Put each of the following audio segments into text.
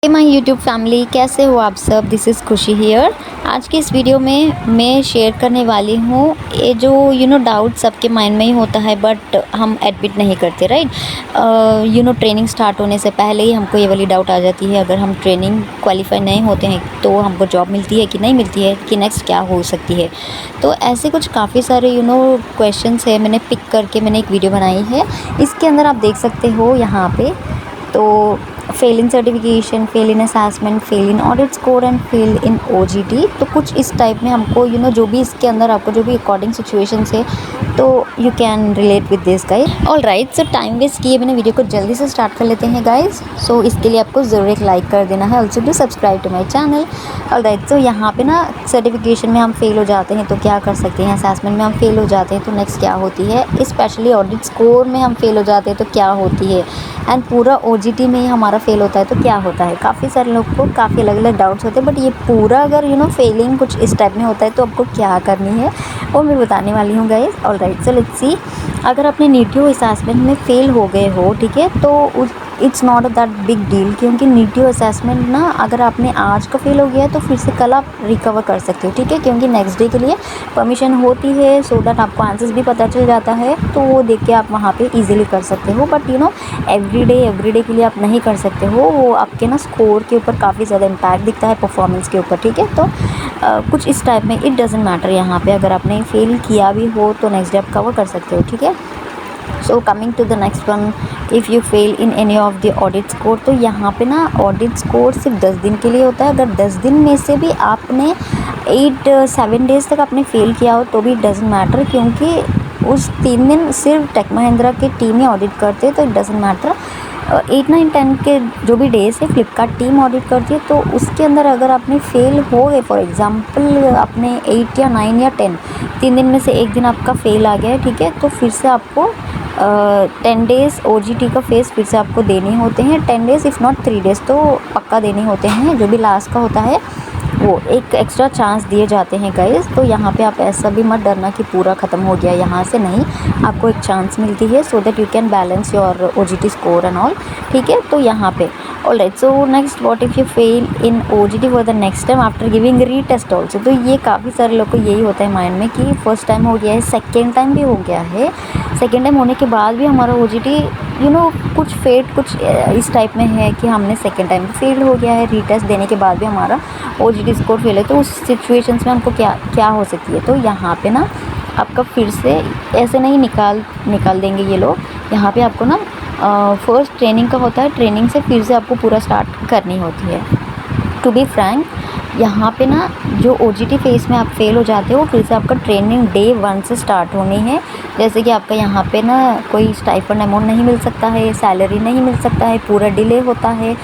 My YouTube family, कैसे हो आप सब। दिस इज़ खुशी हियर। आज की इस वीडियो में मैं शेयर करने वाली हूँ ये जो डाउट सबके माइंड में ही होता है, बट हम एडमिट नहीं करते, राइट। ट्रेनिंग स्टार्ट होने से पहले ही हमको ये वाली डाउट आ जाती है, अगर हम ट्रेनिंग क्वालिफाई नहीं होते हैं तो हमको जॉब मिलती है कि नहीं मिलती है, कि नेक्स्ट क्या हो सकती है। तो ऐसे कुछ काफ़ी सारे क्वेश्चंस है, मैंने पिक करके मैंने एक वीडियो बनाई है। इसके अंदर आप देख सकते हो यहाँ पे, तो fail in certification, fail in assessment, fail in audit score and fail in OGT. तो कुछ इस टाइप में हमको जो भी इसके अंदर आपको जो भी अकॉर्डिंग सिचुएशंस है, तो you can relate with this guys. All right, so time waste किए मैंने वीडियो को जल्दी से स्टार्ट कर लेते हैं गाइज। सो इसके लिए आपको ज़रूर एक लाइक कर देना है, also do subscribe to my channel. All right, तो यहाँ पे ना सर्टिफिकेशन में हम फेल हो जाते हैं तो क्या कर सकते हैं, असेसमेंट में हम फेल हो जाते हैं तो नेक्स्ट क्या होती है, स्पेशली ऑडिट स्कोर में हम फेल हो जाते हैं तो क्या होती है, एंड पूरा ओजीटी में ही हमारा फेल होता है तो क्या होता है। काफ़ी सारे लोग को काफ़ी अलग अलग डाउट्स होते हैं, बट ये पूरा अगर फेलिंग कुछ इस टाइप में होता है तो आपको क्या करनी है वो मैं बताने वाली हूँ guys. All right, so let's see. अगर अपने नीटियो असेसमेंट में फ़ेल हो गए हो, ठीक है, तो it's not that big deal, क्योंकि नीटियो असेसमेंट ना अगर आपने आज का फेल हो गया है तो फिर से कल आप रिकवर कर सकते हो, ठीक है, क्योंकि नेक्स्ट डे के लिए परमिशन होती है, सो दैट आपको आंसर्स भी पता चल जाता है, तो वो देख के आप वहाँ पे इजीली कर सकते हो। बट एवरी डे के लिए आप नहीं कर सकते हो, वो आपके ना स्कोर के ऊपर काफ़ी ज़्यादा इम्पैक्ट दिखता है, परफॉर्मेंस के ऊपर, ठीक है। तो कुछ इस टाइप में इट डजेंट मैटर, यहाँ पे अगर आपने फेल किया भी हो तो नेक्स्ट डे आप कवर कर सकते हो, ठीक है। So coming to the next one, if you fail in any of the audit score, तो यहाँ पे ना ऑडिट स्कोर सिर्फ 10 दिन के लिए होता है। अगर 10 दिन में से भी आपने 7 डेज़ तक आपने फेल किया हो तो भी डजेंट मैटर, क्योंकि उस 3 दिन सिर्फ टेक महिंद्रा की टीम ही ऑडिट करते हैं, तो इट डजेंट मैटर। 8, 9, 10 के जो भी डेज़ है फ्लिपकार्ट टीम ऑडिट करती है, तो उसके अंदर अगर आपने फेल हो गए, फॉर एग्जांपल आपने 8 या 9 या 10, 3 दिन में से एक दिन आपका फेल आ गया है, ठीक है, तो फिर से आपको 10 डेज़ ओजीटी का फेस फिर से आपको देने होते हैं। 10 डेज़ इफ़ नॉट 3 डेज़ तो पक्का देने होते हैं, जो भी लास्ट का होता है वो एक एक्स्ट्रा चांस दिए जाते हैं गाइस। तो यहाँ पे आप ऐसा भी मत डरना कि पूरा ख़त्म हो गया यहाँ से, नहीं, आपको एक चांस मिलती है so that you can balance your OGT score and all, ठीक है। तो यहाँ पे all right, so next, what if you fail in OGT for the next time after giving retest also. तो ये काफ़ी सारे लोग को यही होता है माइंड में कि फर्स्ट टाइम हो गया है, सेकेंड टाइम भी हो गया है, सेकेंड टाइम होने के बाद भी हमारा ओजीटी कुछ इस टाइप में है कि हमने सेकेंड टाइम भी फेल हो गया है, रीटेस्ट देने के बाद भी हमारा ओजीटी स्कोर फेल है, तो उस सिचुएशंस में हमको क्या हो सकती है। तो यहाँ पे ना आपका फिर से ऐसे नहीं निकाल देंगे ये लोग। यहाँ पे आपको ना फर्स्ट ट्रेनिंग का होता है, ट्रेनिंग से फिर से आपको पूरा स्टार्ट करनी होती है। टू बी फ्रैंक, यहाँ पे ना जो ओजीटी फेस में आप फेल हो जाते हो, फिर से आपका ट्रेनिंग डे 1 से स्टार्ट होनी है। जैसे कि आपका यहाँ पे ना कोई स्टाइपेंड अमाउंट नहीं मिल सकता है, सैलरी नहीं मिल सकता है, पूरा डिले होता है।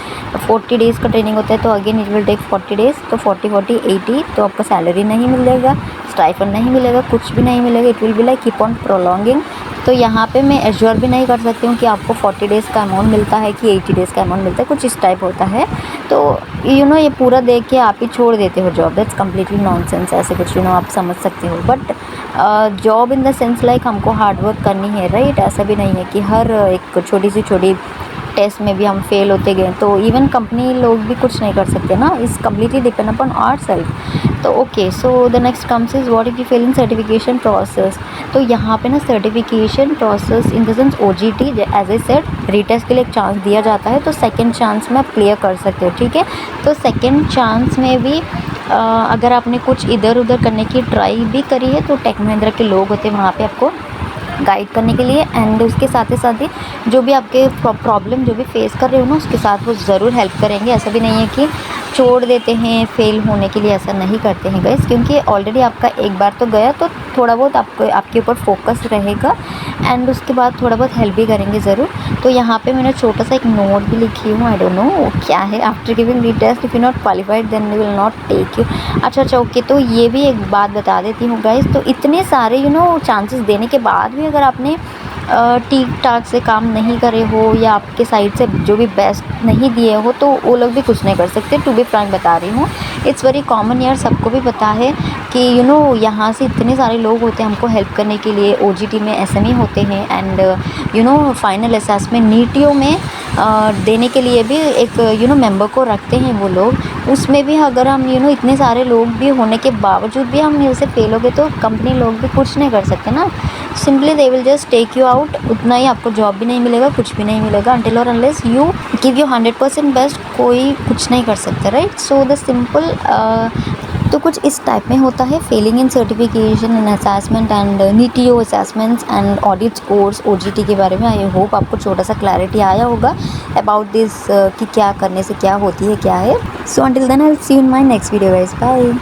40 डेज़ का ट्रेनिंग होता है, तो again it will take 40 days, तो 40, 80, तो आपका सैलरी नहीं मिलेगा, स्टाइपेंड नहीं मिलेगा, कुछ भी नहीं मिलेगा, it will be like keep on prolonging. तो यहाँ पे मैं एश्योर भी नहीं कर सकती हूँ कि आपको 40 डेज़ का अमाउंट मिलता है कि 80 डेज़ का अमाउंट मिलता है, कुछ इस टाइप होता है। तो ये पूरा देख के आप ही छोड़ देते हो जॉब, दैट्स कम्प्लीटली नॉनसेंस, ऐसे कुछ आप समझ सकते हो। But job in the sense like हमको हार्ड वर्क करनी है, राइट। ऐसा भी नहीं है कि हर एक छोटी सी छोटी टेस्ट में भी हम फेल होते गए, तो इवन कंपनी लोग भी कुछ नहीं कर सकते ना, is completely depend upon our self. तो okay, so the next comes is what if you fail in certification process. तो यहाँ पे ना certification process in the sense OJT, as I said, retest के लिए एक चांस दिया जाता है, तो सेकेंड चांस में आप क्लियर कर सकते हो, ठीक है। तो सेकेंड चांस में भी अगर आपने कुछ इधर उधर करने की ट्राई भी करी है, तो टेक महिंद्रा के लोग होते हैं वहाँ पे आपको गाइड करने के लिए, एंड उसके साथ ही जो भी आपके प्रॉब्लम जो भी फेस कर रहे हो ना, उसके साथ वो ज़रूर हेल्प करेंगे। ऐसा भी नहीं है कि छोड़ देते हैं फेल होने के लिए, ऐसा नहीं करते हैं गाइस, क्योंकि ऑलरेडी आपका एक बार तो गया, तो थोड़ा बहुत आपके ऊपर फोकस रहेगा, एंड उसके बाद थोड़ा बहुत हेल्प भी करेंगे ज़रूर। तो यहाँ पे मैंने छोटा सा एक नोट भी लिखी हूँ, आई डोंट नो क्या है, after giving retest if you not qualified then we will not take you. अच्छा ओके, तो ये भी एक बात बता देती हूँ गाइस, तो इतने सारे चांसेस देने के बाद भी अगर आपने ठीक ठाक से काम नहीं करे हो या आपके साइड से जो भी बेस्ट नहीं दिए हो, तो वो लोग भी कुछ नहीं कर सकते। टू बी फ्रैंक बता रही हूँ, इट्स वेरी कॉमन यार, सबको भी पता है कि यहाँ से इतने सारे लोग होते हैं हमको हेल्प करने के लिए। ओजीटी में एसएमई होते हैं, एंड फाइनल असेसमेंट नीटियो में देने के लिए भी एक मेंबर को रखते हैं वो लोग। उसमें भी अगर हम इतने सारे लोग भी होने के बावजूद भी हम ऐसे फेल हो गए तो कंपनी लोग भी कुछ नहीं कर सकते ना। Simply they will just take you out, उतना ही आपको जॉब भी नहीं मिलेगा, कुछ भी नहीं मिलेगा until और unless you give your 100% best. कोई कुछ नहीं कर सकता, राइट। सो द सिंपल तो कुछ इस टाइप में होता है failing in certification and assessment and NTO assessments and audit course OJT के बारे में। आई होप आपको छोटा सा क्लैरिटी आया होगा अबाउट दिस कि क्या करने से क्या होती है क्या है। So until then I will see you in my next video guys, bye.